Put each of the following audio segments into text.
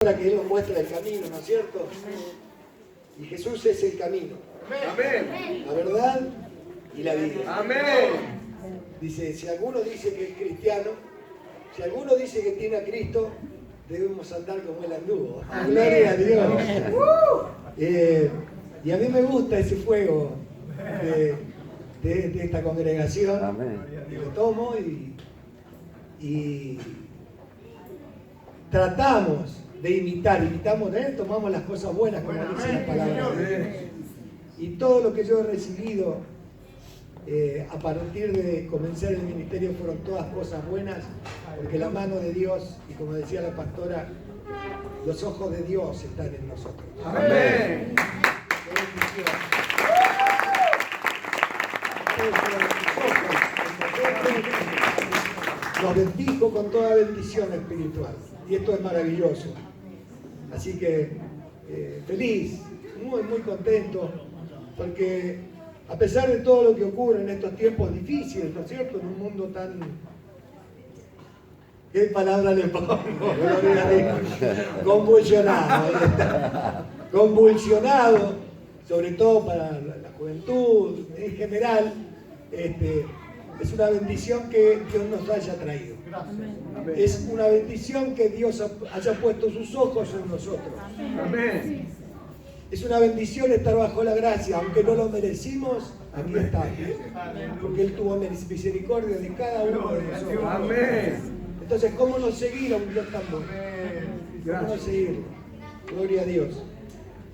Para que Él nos muestre el camino, ¿no es cierto? Y Jesús es el camino. Amén. La verdad y la vida. Amén. Dice, si alguno dice que es cristiano, si alguno dice que tiene a Cristo, debemos andar como Él anduvo. Gloria a Dios. Y a mí me gusta ese fuego de esta congregación. Amén. Y lo tomo y tratamos de imitamos de Él, tomamos las cosas buenas, como dice la palabra de Dios. Y todo lo que yo he recibido a partir de comenzar el ministerio fueron todas cosas buenas, porque la mano de Dios, y como decía la pastora, los ojos de Dios están en nosotros. Amén. Los bendijo con toda bendición espiritual. Y esto es maravilloso. Así que feliz, muy contento, porque a pesar de todo lo que ocurre en estos tiempos difíciles, ¿no es cierto? En un mundo tan... ¿Qué palabra le pongo? Convulsionado. Convulsionado, sobre todo para la juventud en general. Es una bendición que Dios nos haya traído. Amén. Es una bendición que Dios haya puesto sus ojos en nosotros. Amén. Es una bendición estar bajo la gracia, aunque no lo merecimos, aquí estamos. Porque Él tuvo misericordia de cada uno de nosotros. Amén. Entonces, ¿cómo no seguir a un Dios tan bueno? ¿Cómo no seguirlo? Gloria a Dios.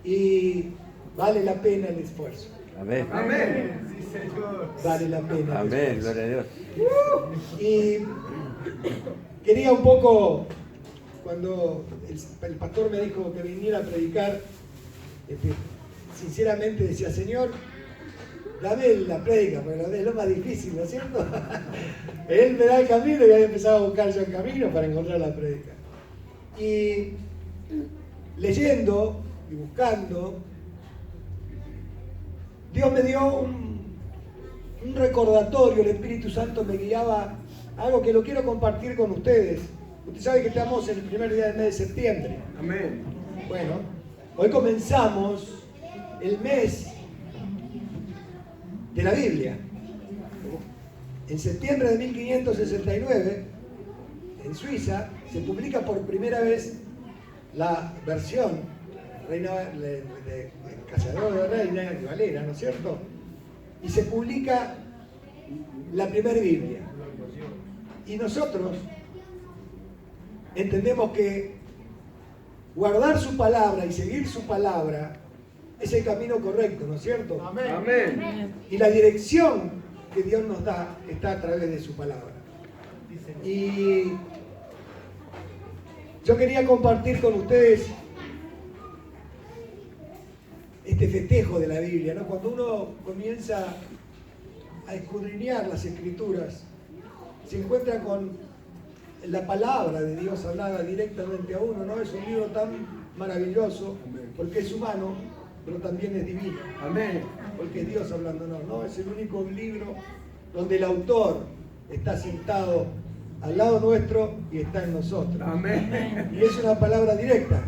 Y vale la pena el esfuerzo. Amén. Amén. Vale la pena. Amén, gloria a Dios. Y quería un poco, cuando el pastor me dijo que viniera a predicar, sinceramente decía, Señor, dame la prédica, porque es lo más difícil, ¿no es cierto? Él me da el camino y había empezado a buscar yo el camino para encontrar la prédica. Y leyendo y buscando, Dios me dio un recordatorio, el Espíritu Santo me guiaba a algo que lo quiero compartir con ustedes. Usted sabe que estamos en el primer día del mes de septiembre. Amén. Bueno, hoy comenzamos el mes de la Biblia. En septiembre de 1569, en Suiza, se publica por primera vez la versión Reina de Cazador de Reina, de Valera, ¿no es cierto? Y se publica la primera Biblia. Y nosotros entendemos que guardar su palabra y seguir su palabra es el camino correcto, ¿no es cierto? Amén. Amén. Y la dirección que Dios nos da está a través de su palabra. Y yo quería compartir con ustedes este festejo de la Biblia, ¿no? Cuando uno comienza a escudriñar las Escrituras, se encuentra con la palabra de Dios hablada directamente a uno, ¿no? Es un libro tan maravilloso porque es humano, pero también es divino. Amén. Porque es Dios hablándonos, ¿no? Es el único libro donde el autor está sentado al lado nuestro y está en nosotros. Amén. Y es una palabra directa.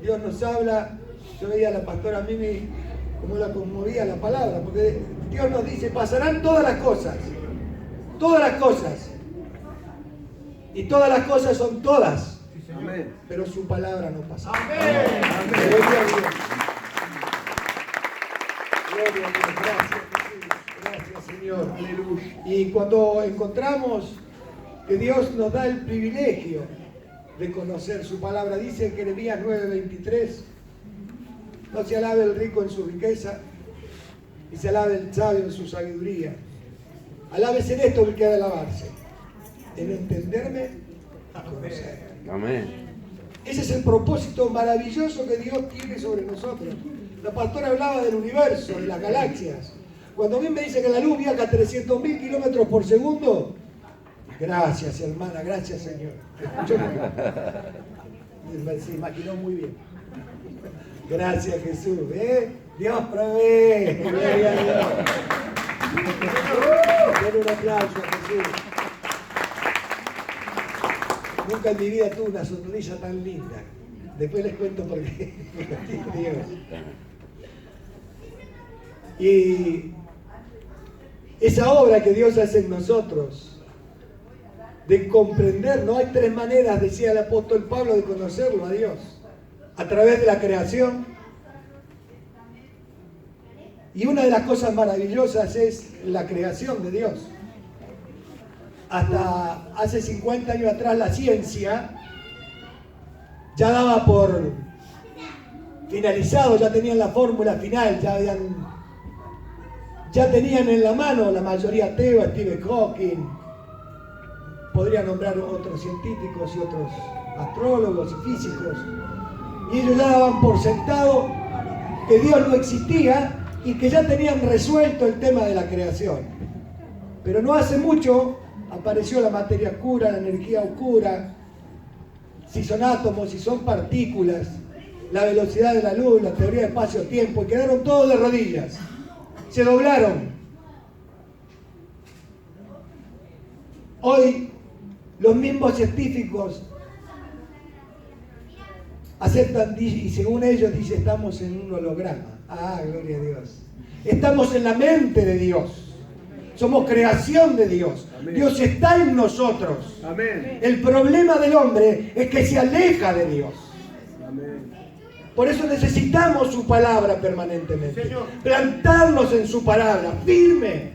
Dios nos habla. Yo veía a la pastora Mimi cómo la conmovía la palabra, porque Dios nos dice, pasarán todas las cosas. Todas las cosas. Y todas las cosas son todas. Amén. Pero su palabra no pasa. Amén. Gloria a Dios. Gloria a Dios. Gracias, Jesús. Gracias, Señor. Aleluya. Y cuando encontramos que Dios nos da el privilegio de conocer su palabra, dice en Jeremías 9:23, no se alabe el rico en su riqueza, y se alabe el sabio en su sabiduría. Alábese en esto el que ha de alabarse, en entenderme y conocerme. Amén. Ese es el propósito maravilloso que Dios tiene sobre nosotros. La pastora hablaba del universo, de las galaxias. Cuando a mí me dice que la luz viaja a 300.000 kilómetros por segundo, gracias hermana, gracias Señor. Escuchó muy bien. Se imaginó muy bien. Gracias Jesús. Dios provee. Gloria a Dios. Denle un aplauso a Jesús. Nunca en mi vida tuve una sonrisa tan linda. Después les cuento por qué. Y esa obra que Dios hace en nosotros, de comprender, ¿no? Hay tres maneras, decía el apóstol Pablo, de conocerlo a Dios. A través de la creación. Y una de las cosas maravillosas es la creación de Dios. Hasta hace 50 años atrás la ciencia ya daba por finalizado, ya tenían la fórmula final, ya tenían en la mano la mayoría Teo, Stephen Hawking, podría nombrar otros científicos y otros astrólogos y físicos, y ellos ya daban por sentado que Dios no existía y que ya tenían resuelto el tema de la creación. Pero no hace mucho apareció la materia oscura, la energía oscura, si son átomos, si son partículas, la velocidad de la luz, la teoría de espacio-tiempo, y quedaron todos de rodillas, se doblaron. Hoy los mismos científicos aceptan y según ellos dicen estamos en un holograma. Ah, gloria a Dios. Estamos en la mente de Dios. Somos creación de Dios. Amén. Dios está en nosotros. Amén. El problema del hombre es que se aleja de Dios. Amén. Por eso necesitamos su palabra permanentemente. Señor. Plantarnos en su palabra, firme.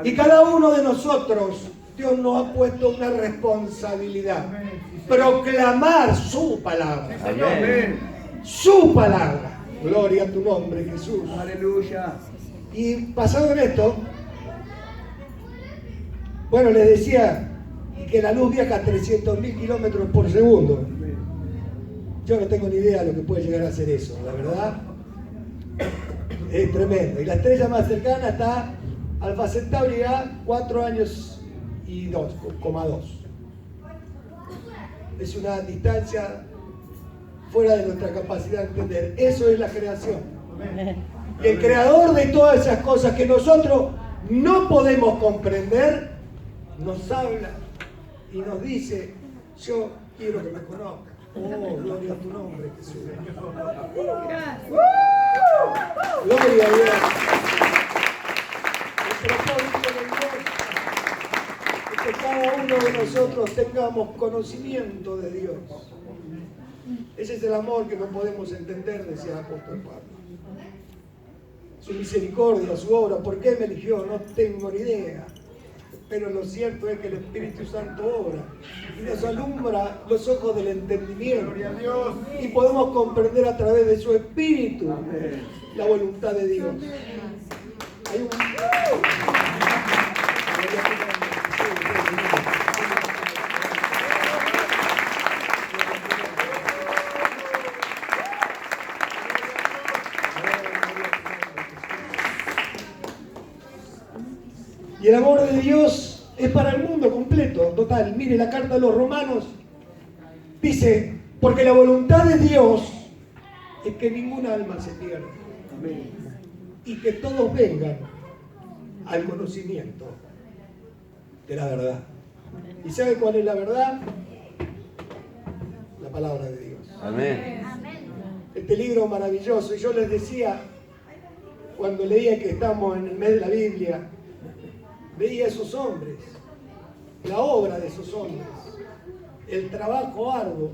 Y cada uno de nosotros, Dios nos ha puesto una responsabilidad. Proclamar su palabra. Amén. Su palabra. Gloria a tu nombre, Jesús. Aleluya. Y pasado en esto, bueno, les decía que la luz viaja a 300.000 kilómetros por segundo. Yo no tengo ni idea de lo que puede llegar a ser eso, la verdad. Es tremendo. Y la estrella más cercana está Alfa Centauri a 4 años y 2,2. Es una distancia fuera de nuestra capacidad de entender. Eso es la creación. Y el creador de todas esas cosas que nosotros no podemos comprender, nos habla y nos dice, yo quiero que me conozcan. Oh, gloria a tu nombre, Jesús. Gloria a Dios. El propósito de Dios es que cada uno de nosotros tengamos conocimiento de Dios. Ese es el amor que no podemos entender, decía el apóstol Pablo. Su misericordia, su obra, ¿por qué me eligió? No tengo ni idea. Pero lo cierto es que el Espíritu Santo obra y nos alumbra los ojos del entendimiento. Y podemos comprender a través de su Espíritu la voluntad de Dios. Hay un... Y el amor de Dios es para el mundo completo, total. Mire la carta de los Romanos. Dice, porque la voluntad de Dios es que ningún alma se pierda. Amén. Y que todos vengan al conocimiento de la verdad. ¿Y sabe cuál es la verdad? La palabra de Dios. Amén. Este libro maravilloso. Y yo les decía, cuando leía que estamos en el mes de la Biblia, veía a esos hombres, la obra de esos hombres, el trabajo arduo,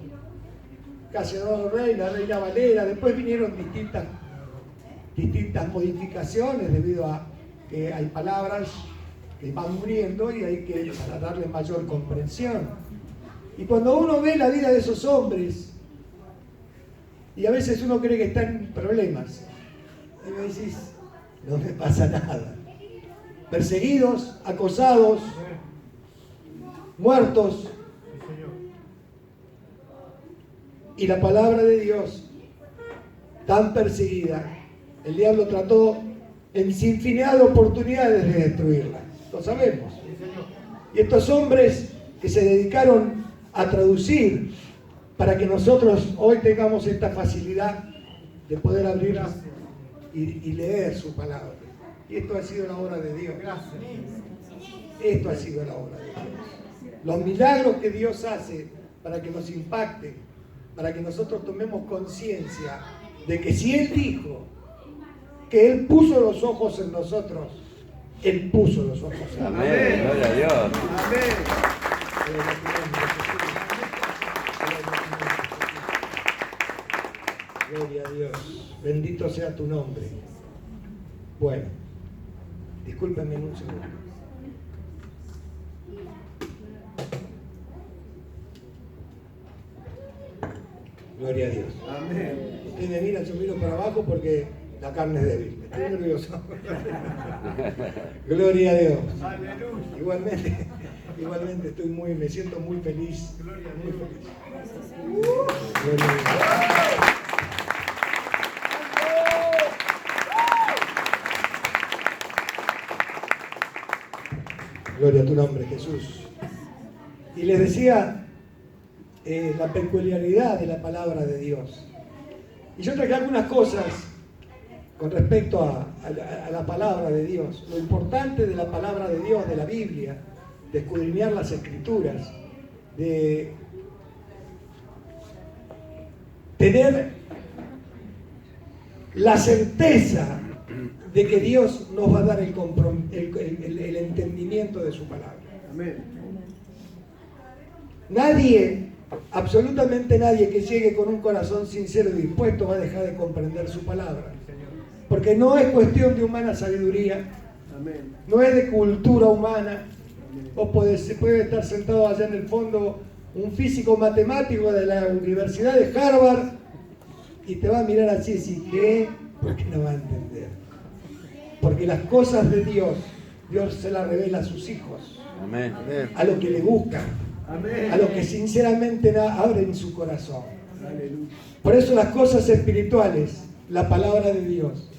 Cassiano Rey, la Reina Valera, después vinieron distintas modificaciones debido a que hay palabras que van muriendo y hay que para darle mayor comprensión. Y cuando uno ve la vida de esos hombres, y a veces uno cree que están en problemas, y me decís, no me pasa nada. Perseguidos, acosados, muertos. Y la palabra de Dios, tan perseguida, el diablo trató en infinidad de oportunidades de destruirla. Lo sabemos. Y estos hombres que se dedicaron a traducir para que nosotros hoy tengamos esta facilidad de poder abrir y leer su palabra. Y esto ha sido la obra de Dios. Esto ha sido la obra de Dios. Los milagros que Dios hace para que nos impacten, para que nosotros tomemos conciencia de que si Él dijo que Él puso los ojos en nosotros, Él puso los ojos en nosotros. Amén. Gloria a Dios. Amén. Gloria a Dios. Bendito sea tu nombre. Bueno, discúlpenme un segundo. Gloria a Dios. Amén. Ustedes me miran, yo miro para abajo porque la carne es débil. Estoy nervioso. Gloria a Dios. Aleluya. Igualmente me siento muy feliz. Muy feliz. Gloria a Dios. Gloria a tu nombre, Jesús. Y les decía la peculiaridad de la palabra de Dios. Y yo traje algunas cosas con respecto a la palabra de Dios. Lo importante de la palabra de Dios, de la Biblia, de escudriñar las Escrituras, de tener la certeza de que Dios nos va a dar el entendimiento de su palabra. Amén. Nadie, absolutamente nadie que llegue con un corazón sincero y dispuesto va a dejar de comprender su palabra. Porque no es cuestión de humana sabiduría, Amén. no es de cultura humana. Se puede estar sentado allá en el fondo un físico matemático de la Universidad de Harvard y te va a mirar así y decir, ¿qué? Porque no va a entender. Porque las cosas de Dios, Dios se las revela a sus hijos, Amén. a los que le buscan, Amén. a los que sinceramente abren su corazón. Aleluya. Por eso las cosas espirituales, la palabra de Dios,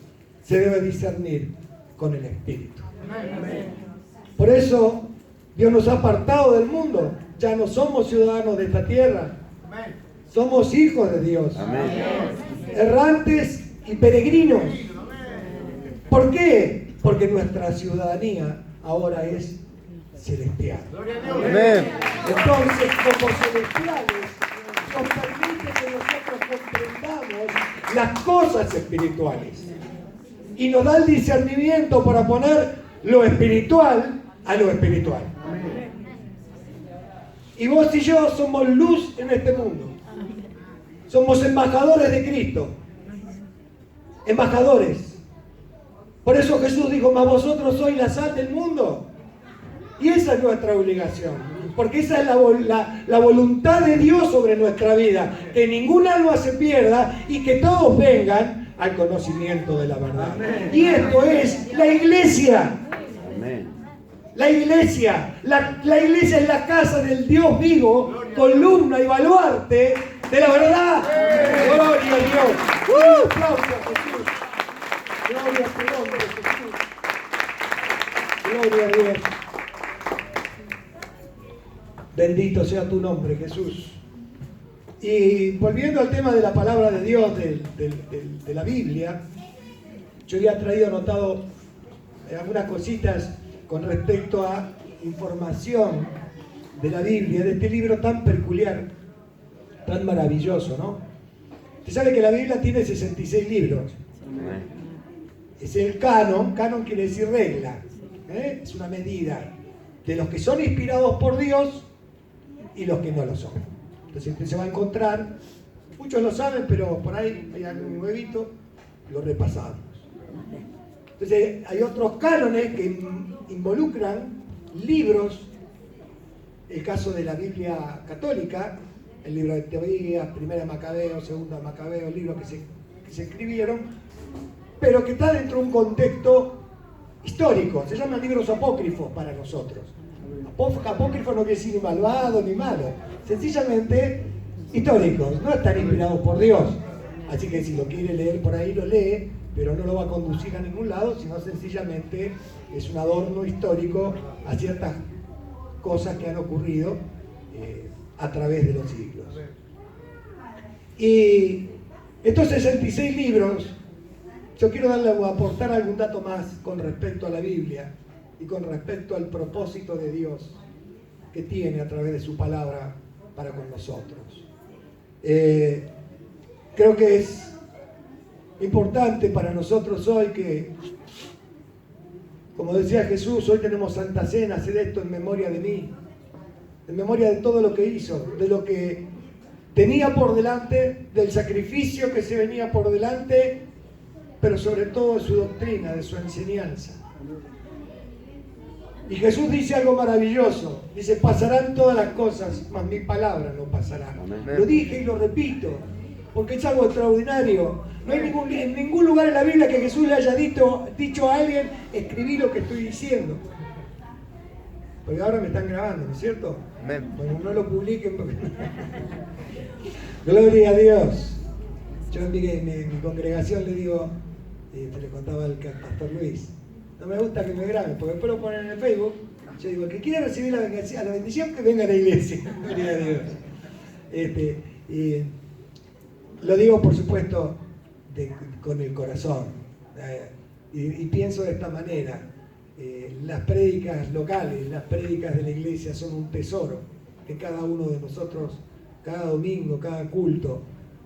se debe discernir con el Espíritu. Amén. Por eso Dios nos ha apartado del mundo. Ya no somos ciudadanos de esta tierra. Somos hijos de Dios. Amén. Errantes y peregrinos. ¿Por qué? Porque nuestra ciudadanía ahora es celestial. Amén. Entonces, como celestiales, nos permite que nosotros comprendamos las cosas espirituales. Y nos da el discernimiento para poner lo espiritual a lo espiritual. Y vos y yo somos luz en este mundo. Somos embajadores de Cristo. Embajadores. Por eso Jesús dijo, mas vosotros sois la sal del mundo. Y esa es nuestra obligación. Porque esa es la voluntad de Dios sobre nuestra vida. Que ningún alma se pierda y que todos vengan al conocimiento de la verdad. Amén. Y esto es la iglesia. Amén. La iglesia. La iglesia es la casa del Dios vivo, columna y baluarte de la verdad. Gloria a Dios. Aplausos a Jesús. Gloria a tu nombre, Jesús. Gloria a Dios. Bendito sea tu nombre, Jesús. Y volviendo al tema de la palabra de Dios, de la Biblia, yo había anotado algunas cositas con respecto a información de la Biblia, de este libro tan peculiar, tan maravilloso, ¿no? Usted sabe que la Biblia tiene 66 libros. Amén. Es el canon quiere decir regla, ¿eh? Es una medida de los que son inspirados por Dios y los que no lo son. Entonces usted se va a encontrar, muchos lo saben, pero por ahí hay algún nuevito, lo repasamos. Entonces hay otros cánones que involucran libros, el caso de la Biblia católica, el libro de Tobías, Primera de Macabeo, Segunda de Macabeo, libros que se escribieron, pero que está dentro de un contexto histórico, se llaman libros apócrifos para nosotros. Apócrifo no quiere decir ni malvado ni malo, sencillamente históricos, no están inspirados por Dios. Así que si lo quiere leer por ahí lo lee, pero no lo va a conducir a ningún lado, sino sencillamente es un adorno histórico a ciertas cosas que han ocurrido a través de los siglos. Y estos 66 libros, yo quiero aportar algún dato más con respecto a la Biblia y con respecto al propósito de Dios que tiene a través de su palabra para con nosotros. Creo que es importante para nosotros hoy que, como decía Jesús, hoy tenemos Santa Cena, hacer esto en memoria de mí, en memoria de todo lo que hizo, de lo que tenía por delante, del sacrificio que se venía por delante, pero sobre todo de su doctrina, de su enseñanza. Y Jesús dice algo maravilloso, dice, pasarán todas las cosas, mas mi palabra no pasará. Amén. Lo dije y lo repito, porque es algo extraordinario. No hay en ningún lugar en la Biblia que Jesús le haya dicho a alguien, escribí lo que estoy diciendo. Porque ahora me están grabando, ¿no es cierto? Amén. Bueno, no lo publiquen porque... Gloria a Dios. Yo en mi congregación le digo, le contaba al pastor Luis, no me gusta que me graben, porque después lo ponen en el Facebook. Yo digo, el que quiera recibir la bendición, que venga a la iglesia. Gloria a Dios. Y lo digo, por supuesto, con el corazón. Y pienso de esta manera. Las prédicas locales, las prédicas de la iglesia son un tesoro que cada uno de nosotros, cada domingo, cada culto,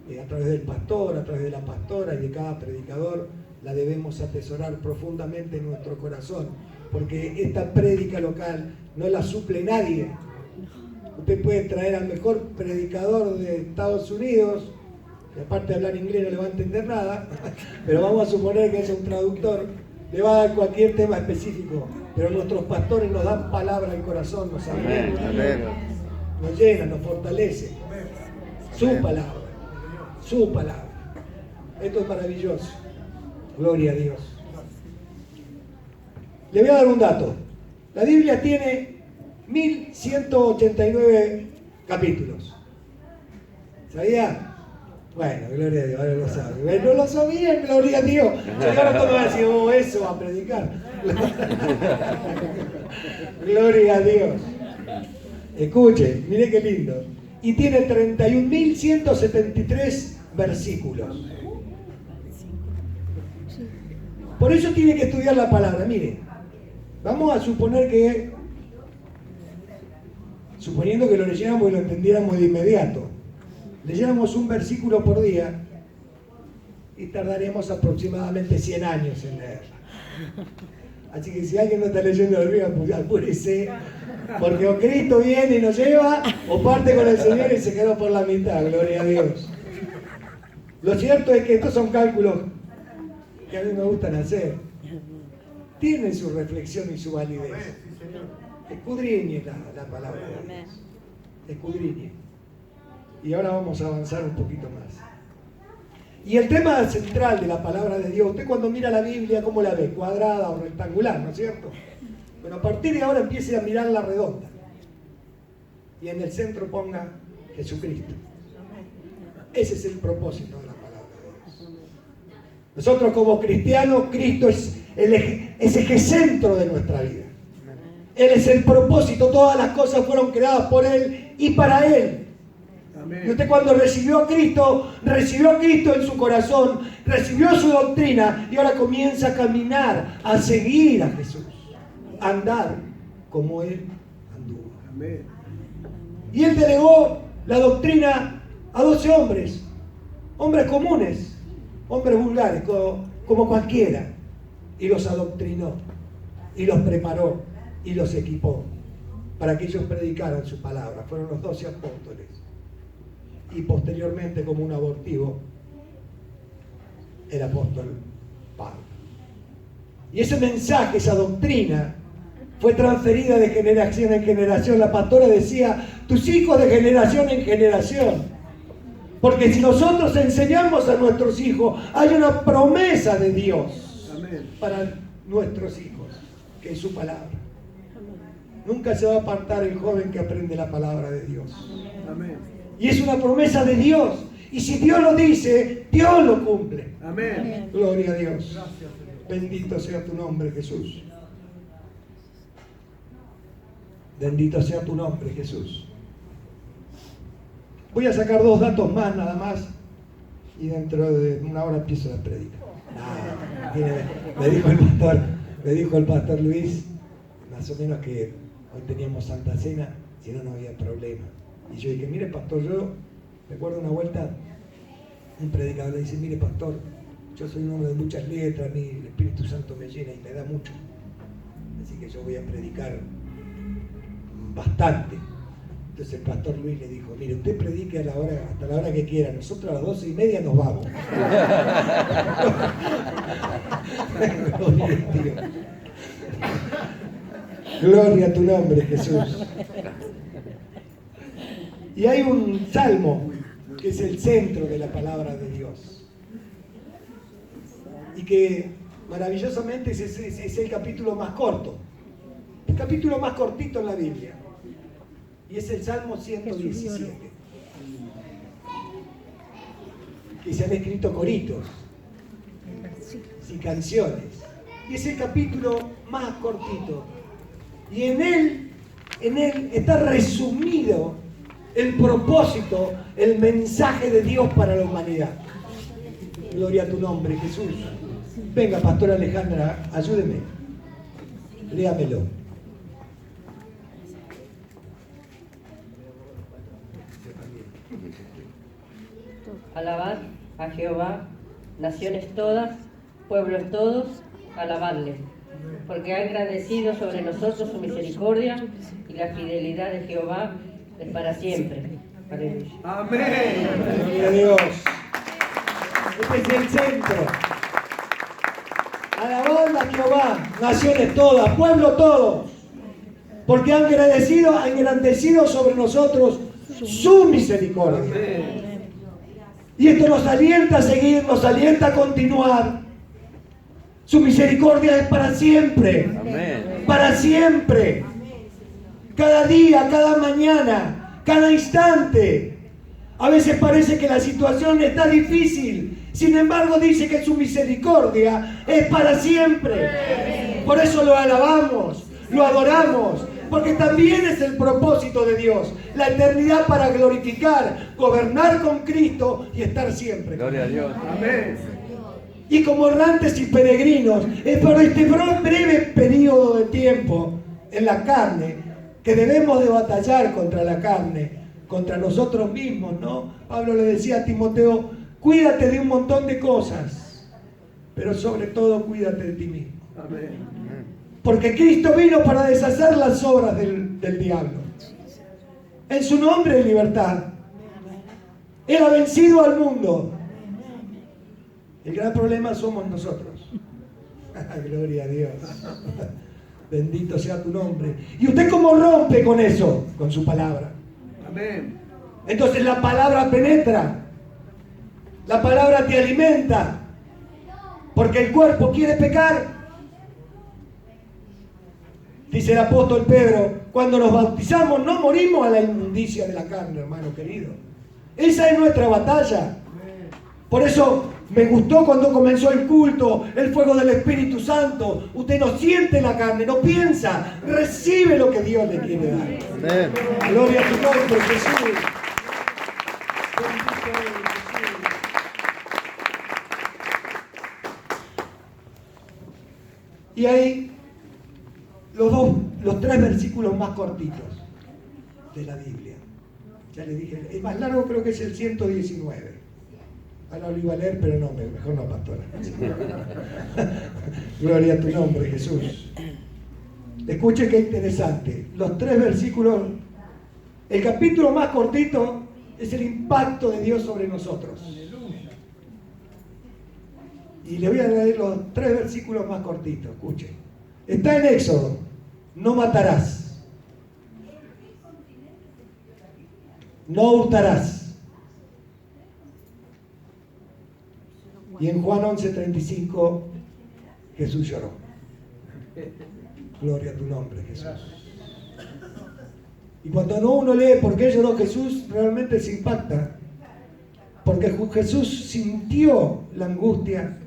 a través del pastor, a través de la pastora y de cada predicador, la debemos atesorar profundamente en nuestro corazón, porque esta prédica local no la suple nadie. Usted puede traer al mejor predicador de Estados Unidos, que aparte de hablar inglés no le va a entender nada, pero vamos a suponer que es un traductor, le va a dar cualquier tema específico, pero nuestros pastores nos dan palabra al corazón, nos alimentan, nos llenan, nos fortalece. Su palabra, su palabra. Esto es maravilloso. Gloria a Dios. Le voy a dar un dato. La Biblia tiene 1189 capítulos. ¿Sabía? Bueno, gloria a Dios, ahora lo sabe. No lo sabía, gloria a Dios. Yo ahora todo va a decir, eso va a predicar. Gloria a Dios. Escuche, mire qué lindo. Y tiene 31.173 versículos. Por eso tiene que estudiar la palabra. Mire, vamos a suponer que, suponiendo que lo leyéramos y lo entendiéramos de inmediato, leyéramos un versículo por día y tardaríamos aproximadamente 100 años en leerla. Así que si alguien no está leyendo la Biblia, pues apúrese, porque o Cristo viene y nos lleva, o parte con el Señor y se quedó por la mitad, gloria a Dios. Lo cierto es que estos son cálculos que a mí me gustan hacer. Tienen su reflexión y su validez. Escudriñe la palabra de Dios. Escudriñe. Y ahora vamos a avanzar un poquito más. Y el tema central de la palabra de Dios, usted cuando mira la Biblia, ¿cómo la ve? ¿Cuadrada o rectangular, no es cierto? Bueno, a partir de ahora empiece a mirar la redonda. Y en el centro ponga Jesucristo. Ese es el propósito de la palabra de Dios. Nosotros como cristianos, Cristo es el eje centro de nuestra vida. Él es el propósito, todas las cosas fueron creadas por Él y para Él. Amén. Y usted cuando recibió a Cristo en su corazón, recibió su doctrina y ahora comienza a caminar, a seguir a Jesús, a andar como Él anduvo. Amén. Y Él delegó la doctrina a 12 hombres, hombres comunes, hombres vulgares, como cualquiera, y los adoctrinó, y los preparó, y los equipó, para que ellos predicaran su palabra. Fueron los 12 apóstoles. Y posteriormente, como un abortivo, el apóstol Pablo. Y ese mensaje, esa doctrina, fue transferida de generación en generación. La pastora decía, tus hijos de generación en generación. Porque si nosotros enseñamos a nuestros hijos, hay una promesa de Dios. Amén. Para nuestros hijos, que es su palabra. Nunca se va a apartar el joven que aprende la palabra de Dios. Amén. Y es una promesa de Dios. Y si Dios lo dice, Dios lo cumple. Amén. Gloria a Dios. Bendito sea tu nombre, Jesús. Bendito sea tu nombre, Jesús. Voy a sacar 2 datos más, nada más. Y dentro de una hora empiezo la predica. Me dijo el pastor Luis, más o menos, que hoy teníamos Santa Cena, si no, no había problema. Y yo dije, mire pastor, yo recuerdo una vuelta, un predicador le dice, mire pastor, yo soy un hombre de muchas letras, a mí el Espíritu Santo me llena y me da mucho. Así que yo voy a predicar bastante. Entonces el pastor Luis le dijo, mire, usted predique hasta la hora que quiera, nosotros a las 12:30 nos vamos. Gloria a Dios. Gloria a tu nombre, Jesús. Y hay un salmo que es el centro de la palabra de Dios. Y que maravillosamente es el capítulo más corto. El capítulo más cortito en la Biblia. Y es el Salmo 117. Que se han escrito coritos y canciones. Y es el capítulo más cortito. Y en él está resumido el propósito, el mensaje de Dios para la humanidad. Gloria a tu nombre, Jesús. Venga, pastora Alejandra, ayúdeme. Léamelo. Alabad a Jehová, naciones todas, pueblos todos, alabadle, porque ha engrandecido sobre nosotros su misericordia y la fidelidad de Jehová es para siempre. Aleluya. Amén. Gloria a Dios. Este es el centro. Alabad a Jehová, naciones todas, pueblo todos, porque ha engrandecido sobre nosotros su misericordia. Amén. Y esto nos alienta a seguir, nos alienta a continuar. Su misericordia es para siempre. Amén. Para siempre. Cada día, cada mañana, cada instante. A veces parece que la situación está difícil. Sin embargo, dice que su misericordia es para siempre. Por eso lo alabamos, lo adoramos. Porque también es el propósito de Dios, la eternidad para glorificar, gobernar con Cristo y estar siempre. Gloria a Dios. Amén. Y como errantes y peregrinos, es por este breve periodo de tiempo en la carne que debemos de batallar contra la carne, contra nosotros mismos, ¿no? Pablo le decía a Timoteo, cuídate de un montón de cosas, pero sobre todo cuídate de ti mismo. Amén. Porque Cristo vino para deshacer las obras del diablo. En su nombre de libertad. Él ha vencido al mundo. El gran problema somos nosotros. Gloria a Dios. Bendito sea tu nombre. ¿Y usted cómo rompe con eso? Con su palabra. Amén. Entonces la palabra penetra. La palabra te alimenta. Porque el cuerpo quiere pecar. Dice el apóstol Pedro, cuando nos bautizamos no morimos a la inmundicia de la carne, hermano querido. Esa es nuestra batalla. Por eso me gustó cuando comenzó el culto, el fuego del Espíritu Santo. Usted no siente la carne, no piensa, recibe lo que Dios le quiere dar. Amén. Gloria a tu nombre, Jesús. Bendito eres, Jesús. Y ahí los 3 versículos más cortitos de la Biblia. Ya le dije, el más largo creo que es el 119. Ahora lo iba a leer, pero no, mejor no, pastora. Gloria a tu nombre, Jesús. Escuche qué interesante. Los 3 versículos, el capítulo más cortito es el impacto de Dios sobre nosotros. Y le voy a leer los 3 versículos más cortitos, escuche. Está en Éxodo, no matarás, no hurtarás. Y en Juan 11:35 Jesús lloró. Gloria a tu nombre, Jesús. Y cuando uno lee por qué lloró Jesús, realmente se impacta. Porque Jesús sintió la angustia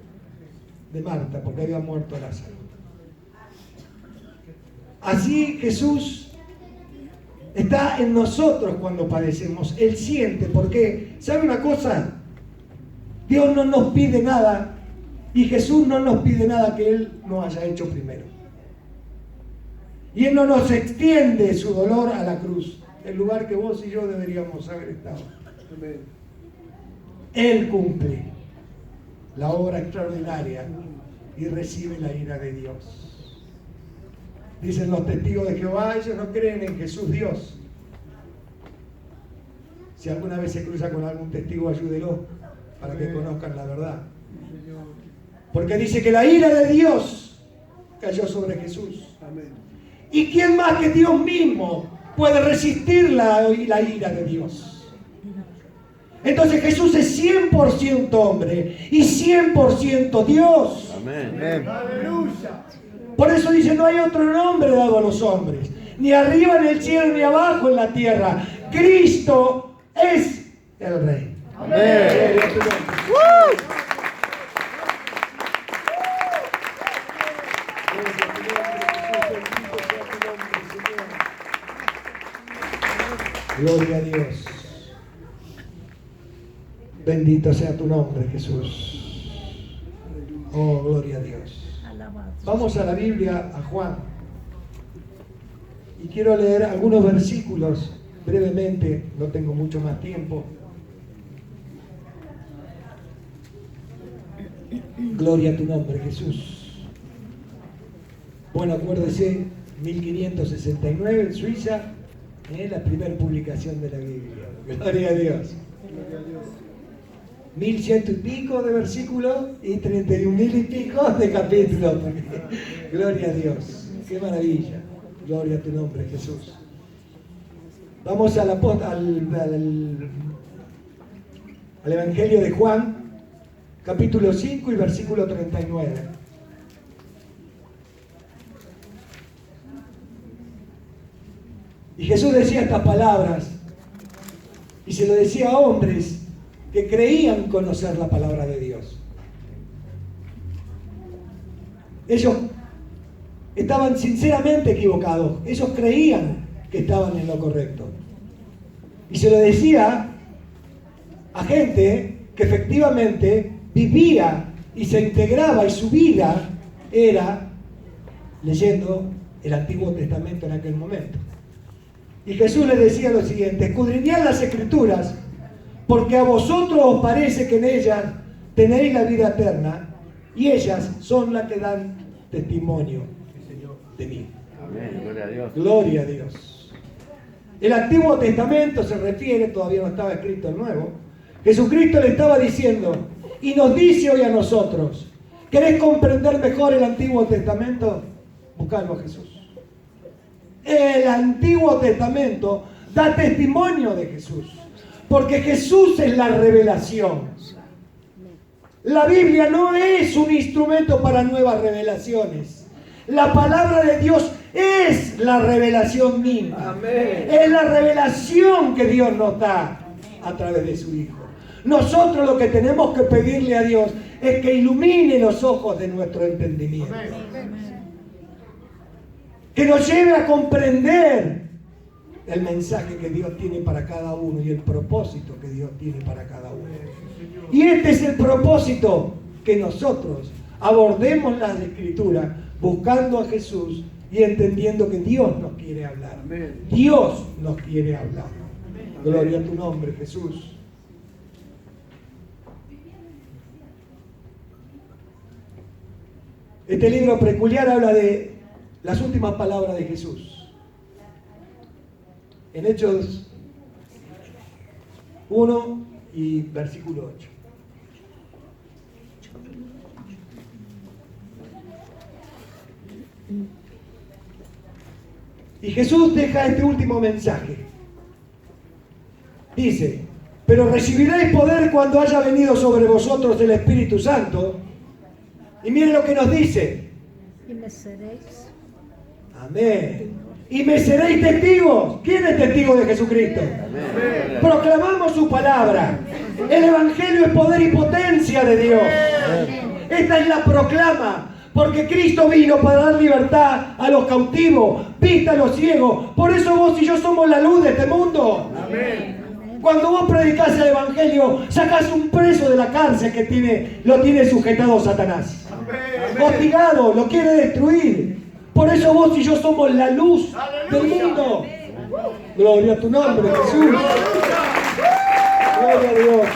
de Marta, porque había muerto Lázaro. Así Jesús está en nosotros cuando padecemos. Él siente, porque, ¿sabe una cosa? Dios no nos pide nada y Jesús no nos pide nada que Él no haya hecho primero. Y Él no nos extiende su dolor a la cruz el lugar que vos y yo deberíamos haber estado. Amén. Él cumple la obra extraordinaria y recibe la ira de Dios. Dicen los testigos de Jehová, ellos no creen en Jesús Dios. Si alguna vez se cruza con algún testigo, ayúdelo para que conozcan la verdad. Porque dice que la ira de Dios cayó sobre Jesús. Amén. ¿Y quién más que Dios mismo puede resistir la ira de Dios? Entonces Jesús es 100% hombre y 100% Dios. Amén. Aleluya. Por eso dice, no hay otro nombre dado a los hombres, ni arriba en el cielo ni abajo en la tierra. Cristo es el Rey. Amén. Gloria a Dios. Bendito sea tu nombre, Jesús. Oh, gloria a Dios. Vamos a la Biblia, a Juan. Y quiero leer algunos versículos brevemente, no tengo mucho más tiempo. Gloria a tu nombre, Jesús. Bueno, acuérdese, 1569 en Suiza, la primera publicación de la Biblia. Gloria a Dios. 1100 y pico de versículos y 31.000 y pico de capítulos. Gloria a Dios. Qué maravilla. Gloria a tu nombre, Jesús. Vamos al Evangelio de Juan, capítulo 5 y versículo 39. Y Jesús decía estas palabras, y se lo decía a hombres que creían conocer la palabra de Dios. Ellos estaban sinceramente equivocados, ellos creían que estaban en lo correcto. Y se lo decía a gente que efectivamente vivía y se integraba y su vida era leyendo el Antiguo Testamento en aquel momento. Y Jesús les decía lo siguiente: escudriñad las Escrituras, porque a vosotros os parece que en ellas tenéis la vida eterna, y ellas son las que dan testimonio de mí. Amén. Gloria a Dios. Gloria a Dios. El Antiguo Testamento se refiere, todavía no estaba escrito el Nuevo. Jesucristo le estaba diciendo, y nos dice hoy a nosotros: ¿querés comprender mejor el Antiguo Testamento? Buscadlo a Jesús. El Antiguo Testamento da testimonio de Jesús, porque Jesús es la revelación. La Biblia no es un instrumento para nuevas revelaciones. La palabra de Dios es la revelación misma. Amén. Es la revelación que Dios nos da a través de su Hijo. Nosotros lo que tenemos que pedirle a Dios es que ilumine los ojos de nuestro entendimiento. Que nos lleve a comprender el mensaje que Dios tiene para cada uno y el propósito que Dios tiene para cada uno. Y este es el propósito, que nosotros abordemos las Escrituras buscando a Jesús y entendiendo que Dios nos quiere hablar. Dios nos quiere hablar. Gloria a tu nombre, Jesús. Este libro peculiar habla de las últimas palabras de Jesús. En Hechos 1 y versículo 8. Y Jesús deja este último mensaje. Dice: pero recibiréis poder cuando haya venido sobre vosotros el Espíritu Santo. Y miren lo que nos dice. Y me seréis. Amén. Y me seréis testigos. ¿Quién es testigo de Jesucristo? Amén. Proclamamos su palabra. El Evangelio es poder y potencia de Dios. Esta es la proclama. Porque Cristo vino para dar libertad a los cautivos, vista a los ciegos. Por eso vos y yo somos la luz de este mundo. Amén. Cuando vos predicás el Evangelio, sacás un preso de la cárcel que lo tiene sujetado Satanás. Hostigado, lo quiere destruir. Por eso vos y yo somos la luz del mundo. Gloria a tu nombre, Jesús. Gloria a Dios.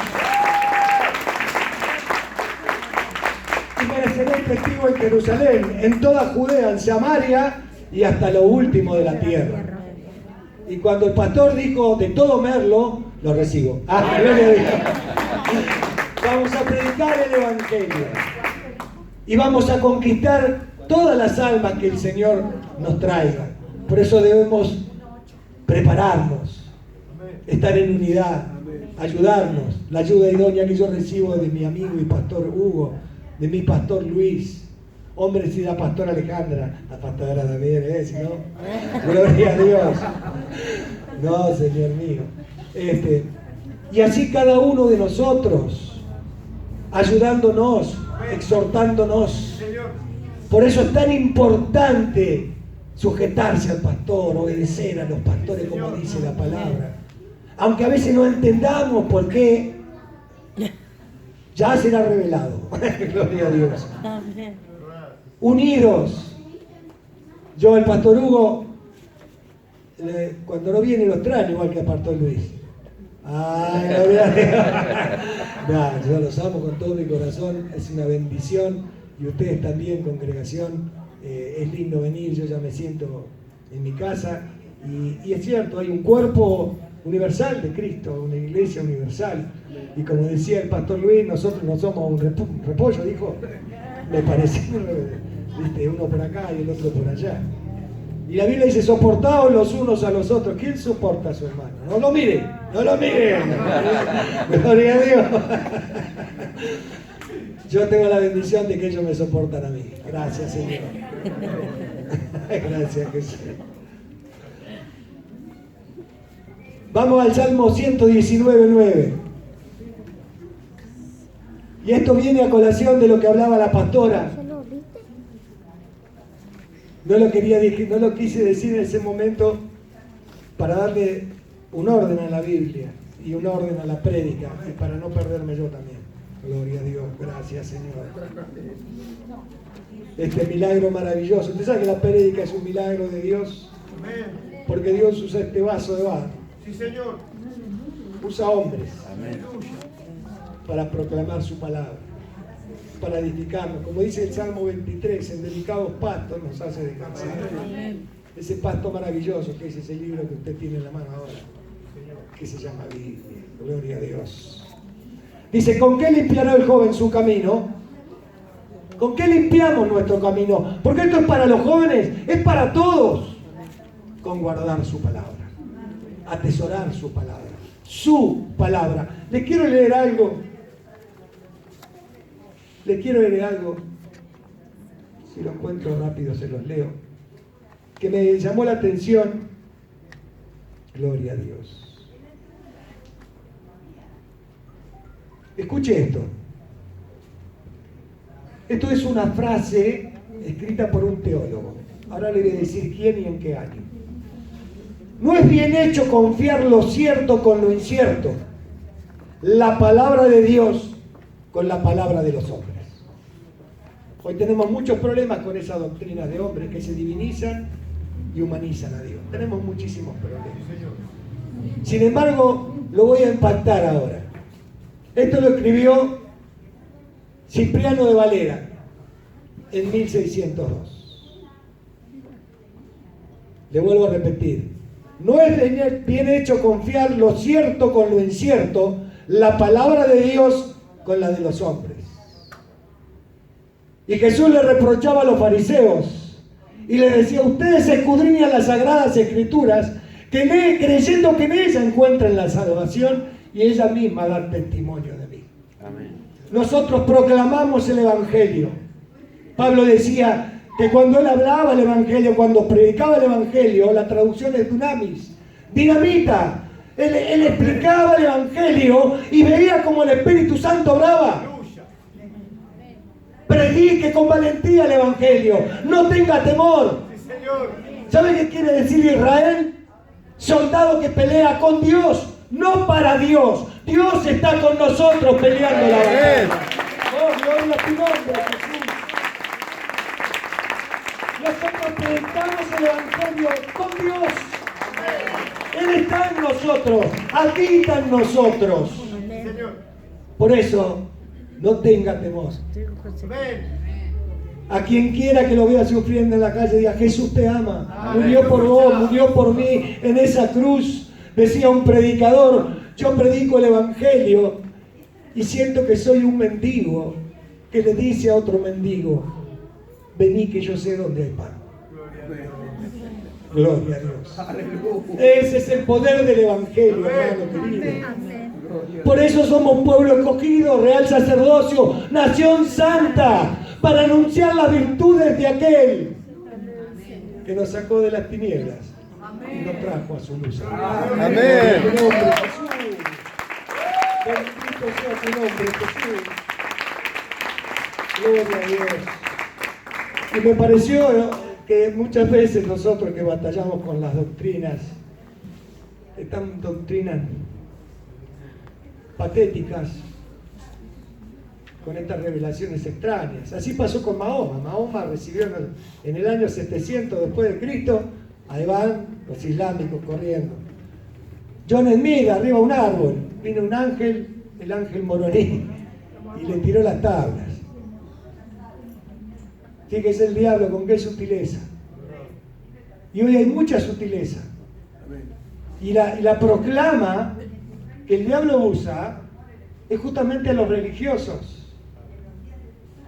Y me seré testigo en Jerusalén, en toda Judea, en Samaria y hasta lo último de la tierra. Y cuando el pastor dijo de todo Merlo, lo recibo. Gloria a Dios. Vamos a predicar el Evangelio. Y vamos a conquistar todas las almas que el Señor nos traiga. Por eso debemos prepararnos, estar en unidad, ayudarnos. La ayuda idónea que yo recibo de mi amigo y pastor Hugo, de mi pastor Luis, hombres y la pastora Alejandra, la pastora también, ¿si no? Gloria a Dios. No, Señor mío. Y así cada uno de nosotros, ayudándonos, exhortándonos. Por eso es tan importante sujetarse al pastor, obedecer a los pastores como dice la palabra. Aunque a veces no entendamos por qué, ya será revelado. Gloria a Dios. Unidos. Yo, el pastor Hugo, cuando no viene lo extraño, igual que el pastor Luis. Ay, gloria a Dios. No, yo los amo con todo mi corazón, es una bendición. Y ustedes también, congregación, es lindo venir, yo ya me siento en mi casa. Y es cierto, hay un cuerpo universal de Cristo, una iglesia universal. Y como decía el pastor Luis, nosotros no somos un repollo, dijo. Me parece, ¿viste? Uno por acá y el otro por allá. Y la Biblia dice, soportaos los unos a los otros. ¿Quién soporta a su hermano? No lo miren, no lo miren. Gloria a Dios. Yo tengo la bendición de que ellos me soportan a mí. Gracias, Señor. Gracias, Jesús. Vamos al Salmo 119:9. Y esto viene a colación de lo que hablaba la pastora. No lo quise decir en ese momento para darle un orden a la Biblia y un orden a la prédica y para no perderme yo también. Gloria a Dios, gracias Señor. Este milagro maravilloso. Usted sabe que la prédica es un milagro de Dios, porque Dios usa este vaso de barro. Sí, Señor. Usa hombres Amén. para proclamar su palabra, para edificarnos. Como dice el Salmo 23, en delicados pastos nos hace descansar. Ese pasto maravilloso que es ese libro que usted tiene en la mano ahora, que se llama Biblia. Gloria a Dios. Dice, ¿con qué limpiará el joven su camino? ¿Con qué limpiamos nuestro camino? Porque esto es para los jóvenes, es para todos. Con guardar su palabra, atesorar su palabra, su palabra. Les quiero leer algo. Si lo encuentro rápido se los leo, que me llamó la atención. Gloria a Dios. Escuche esto. Esto es una frase escrita por un teólogo. Ahora le voy a decir quién y en qué año. No es bien hecho confiar lo cierto con lo incierto, la palabra de Dios con la palabra de los hombres. Hoy tenemos muchos problemas con esa doctrina de hombres que se divinizan y humanizan a Dios. Tenemos muchísimos problemas. Sin embargo, lo voy a impactar ahora. Esto lo escribió Cipriano de Valera en 1602. Le vuelvo a repetir. No es bien hecho confiar lo cierto con lo incierto, la palabra de Dios con la de los hombres. Y Jesús le reprochaba a los fariseos y les decía, ustedes escudriñan las sagradas escrituras, creyendo que en ellas encuentran la salvación y ella misma da testimonio de mí. Amén. Nosotros proclamamos el Evangelio. Pablo decía que cuando él hablaba el Evangelio, cuando predicaba el Evangelio, la traducción es dunamis, dinamita. Él explicaba el Evangelio y veía como el Espíritu Santo obraba. Predique con valentía el Evangelio, no tenga temor. ¿Sabe qué quiere decir Israel? Soldado que pelea con Dios, no para Dios. Dios está con nosotros peleando la batalla. Oh, gloria a tu nombre, Jesús. Nosotros predicamos el Evangelio con Dios. Él está en nosotros, habita en nosotros. Amén. Por eso, no tenga temor. A quien quiera que lo vea sufriendo en la calle, diga: Jesús te ama, murió por vos, murió por mí en esa cruz. Decía un predicador: yo predico el Evangelio y siento que soy un mendigo que le dice a otro mendigo: vení que yo sé dónde hay pan. Gloria a Dios. Ese es el poder del Evangelio, hermano querido. Amén. Por eso somos pueblo escogido, real sacerdocio, nación santa, para anunciar las virtudes de aquel que nos sacó de las tinieblas y nos trajo a su luz. Amén. En tu nombre, Jesús. Bendito sea tu nombre, Jesús. Gloria a Dios. Y me pareció que muchas veces nosotros que batallamos con las doctrinas, estas doctrinas patéticas, con estas revelaciones extrañas. Así pasó con Mahoma. Mahoma recibió en el año 700 después de Cristo, ahí van los islámicos corriendo. John Smith arriba de un árbol, vino un ángel, el ángel Moroní, y le tiró las tablas. Fíjese el diablo con qué sutileza. Y hoy hay mucha sutileza. Y la proclama que el diablo usa es justamente a los religiosos.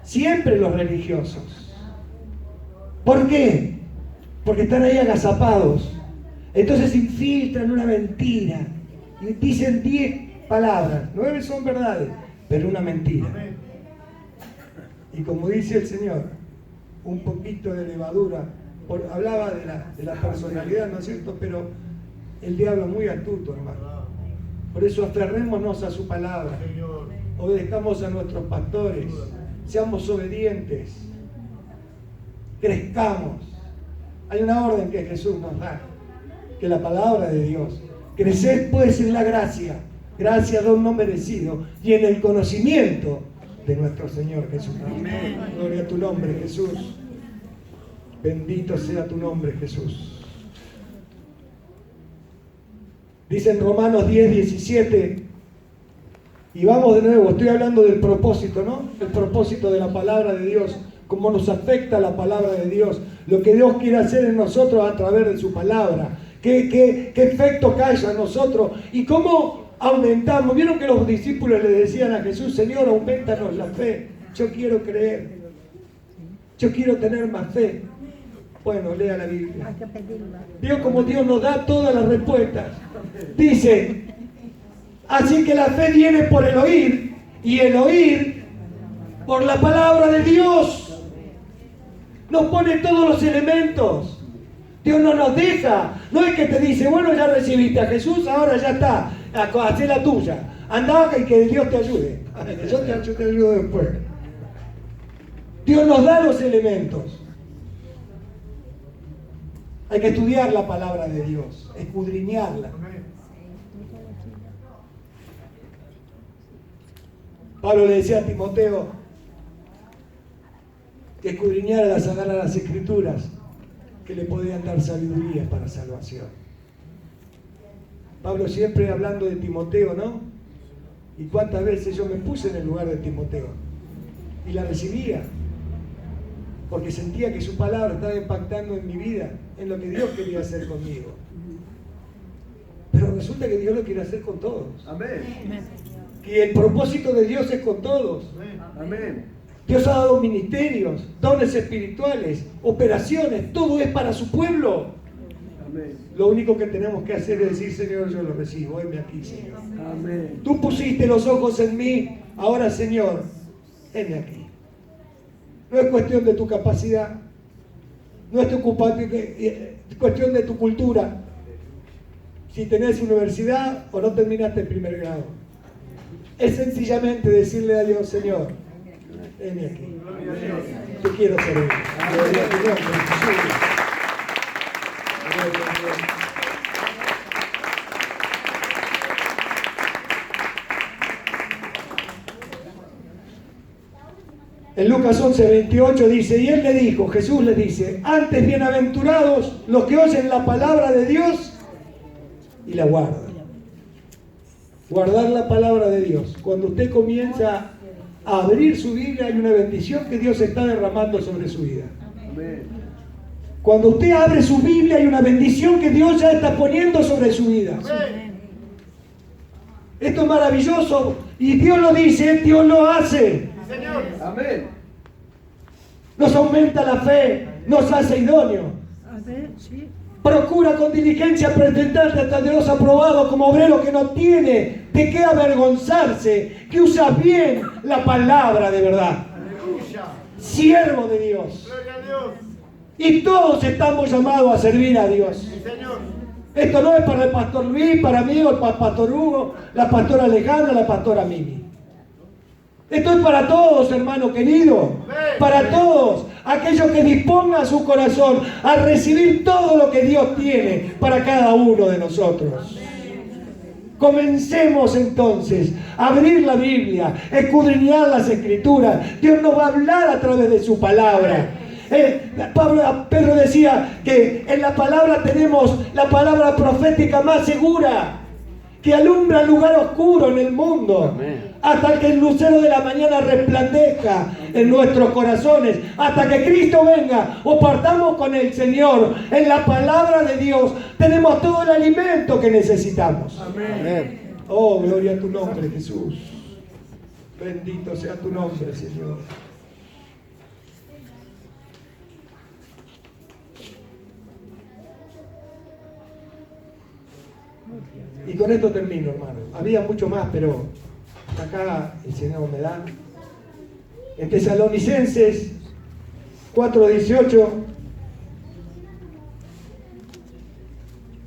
Siempre los religiosos. ¿Por qué? Porque están ahí agazapados. Entonces infiltran una mentira y dicen 10 palabras. 9 son verdades, pero una mentira. Y como dice el Señor, un poquito de levadura. Hablaba de la personalidad, ¿no es cierto? Pero el diablo es muy astuto, hermano. Por eso aferrémonos a su palabra. Obedezcamos a nuestros pastores. Seamos obedientes. Crezcamos. Hay una orden que Jesús nos da, que la palabra de Dios. Crecer pues en la gracia, gracia don no merecido, y en el conocimiento de nuestro Señor Jesucristo. Gloria a tu nombre, Jesús. Bendito sea tu nombre, Jesús. Dice en Romanos 10, 17, y vamos de nuevo, estoy hablando del propósito, ¿no? El propósito de la palabra de Dios, cómo nos afecta la palabra de Dios, lo que Dios quiere hacer en nosotros a través de su palabra, qué efecto causa en nosotros y cómo aumentamos. ¿Vieron que los discípulos le decían a Jesús: Señor, aumentanos la fe, yo quiero creer, yo quiero tener más fe? Bueno, lea la Biblia. Hay que pedirla. Vio como Dios nos da todas las respuestas. Dice: así que la fe viene por el oír, y el oír por la palabra de Dios. Nos pone todos los elementos. Dios no nos deja. No es que te dice: bueno, ya recibiste a Jesús, ahora ya está, haz la tuya. Anda y que Dios te ayude. Yo te ayudo después. Dios nos da los elementos. Hay que estudiar la palabra de Dios, escudriñarla. Pablo le decía a Timoteo que escudriñara las Sagradas Escrituras, que le podían dar sabiduría para salvación. Pablo siempre hablando de Timoteo, ¿no? Y cuántas veces yo me puse en el lugar de Timoteo y la recibía, porque sentía que su palabra estaba impactando en mi vida, en lo que Dios quería hacer conmigo. Pero resulta que Dios lo quiere hacer con todos. Amén. Y el propósito de Dios es con todos. Amén. Dios ha dado ministerios, dones espirituales, operaciones, todo es para su pueblo. Amén. Lo único que tenemos que hacer es decir: Señor, yo lo recibo, heme aquí, Señor. Amén. Tú pusiste los ojos en mí, ahora, Señor, heme aquí. No es cuestión de tu capacidad, no es cuestión de tu cultura, si tenés universidad o no terminaste el primer grado. Es sencillamente decirle a Dios: Señor, heme aquí. Yo quiero servir. Gloria a tu nombre, Jesús. Gloria a Dios. En Lucas 11:28 dice: y él le dijo, Jesús le dice: antes bienaventurados los que oyen la palabra de Dios la guarda. Guardar la palabra de Dios. Cuando usted comienza a abrir su Biblia, hay una bendición que Dios está derramando sobre su vida. Amén. Cuando usted abre su Biblia, hay una bendición que Dios ya está poniendo sobre su vida. Esto es maravilloso. Y Dios lo dice, Dios lo hace. Amén. Nos aumenta la fe, nos hace idóneo. Amén. Sí. Procura con diligencia presentarte ante Dios aprobado como obrero que no tiene de qué avergonzarse, que usa bien la palabra de verdad. Siervo de Dios. Y todos estamos llamados a servir a Dios. Esto no es para el pastor Luis, para mí, o para el pastor Hugo, la pastora Alejandra, la pastora Mimi. Esto es para todos, hermano querido. Para todos. Aquellos que dispongan su corazón a recibir todo lo que Dios tiene para cada uno de nosotros. Comencemos entonces a abrir la Biblia, escudriñar las Escrituras. Dios nos va a hablar a través de su palabra. Pedro decía que en la palabra tenemos la palabra profética más segura, que alumbra el lugar oscuro en el mundo. Amén. Hasta que el lucero de la mañana resplandezca en nuestros corazones, hasta que Cristo venga o partamos con el Señor. En la palabra de Dios tenemos todo el alimento que necesitamos. Amén. Oh, gloria a tu nombre, Jesús. Bendito sea tu nombre, Señor. Y con esto termino, hermano. Había mucho más, pero hasta acá el Señor me da. En Tesalonicenses 4:18,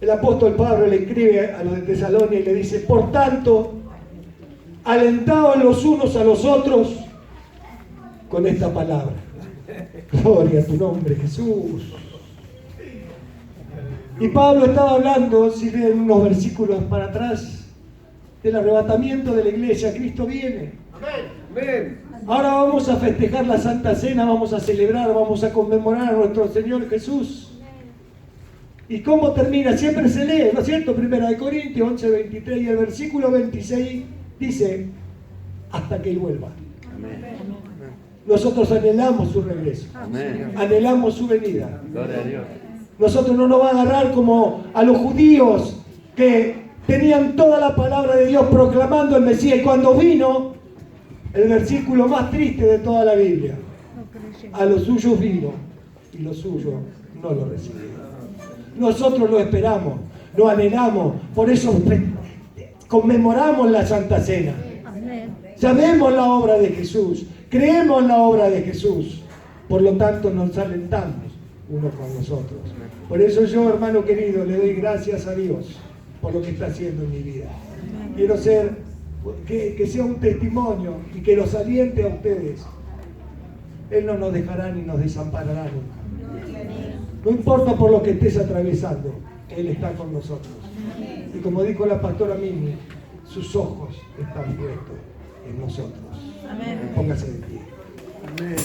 el apóstol Pablo le escribe a los de Tesalonia y le dice: por tanto, alentaos los unos a los otros con esta palabra. Gloria a tu nombre, Jesús. Y Pablo estaba hablando, si leen unos versículos para atrás, del arrebatamiento de la iglesia. Cristo viene. Amén. Ahora vamos a festejar la Santa Cena, vamos a celebrar, vamos a conmemorar a nuestro Señor Jesús. ¿Y cómo termina? Siempre se lee, ¿no es cierto? 1 Corintios 11:23 y el versículo 26 dice: hasta que Él vuelva. Amén. Nosotros anhelamos su regreso, Amén. anhelamos su venida. Gloria a Dios. Nosotros no nos va a agarrar como a los judíos que tenían toda la palabra de Dios proclamando el Mesías. Y cuando vino, el versículo más triste de toda la Biblia: a los suyos vino y los suyos no lo recibieron. Nosotros lo esperamos, lo anhelamos, por eso conmemoramos la Santa Cena. Amén. Sabemos la obra de Jesús, creemos en la obra de Jesús, por lo tanto nos alentamos unos con los otros. Por eso yo, hermano querido, le doy gracias a Dios por lo que está haciendo en mi vida. Quiero ser, que sea un testimonio y que los aliente a ustedes. Él no nos dejará ni nos desamparará nunca. No importa por lo que estés atravesando, Él está con nosotros. Y como dijo la pastora Mimi, sus ojos están puestos en nosotros. Póngase de pie. Amén.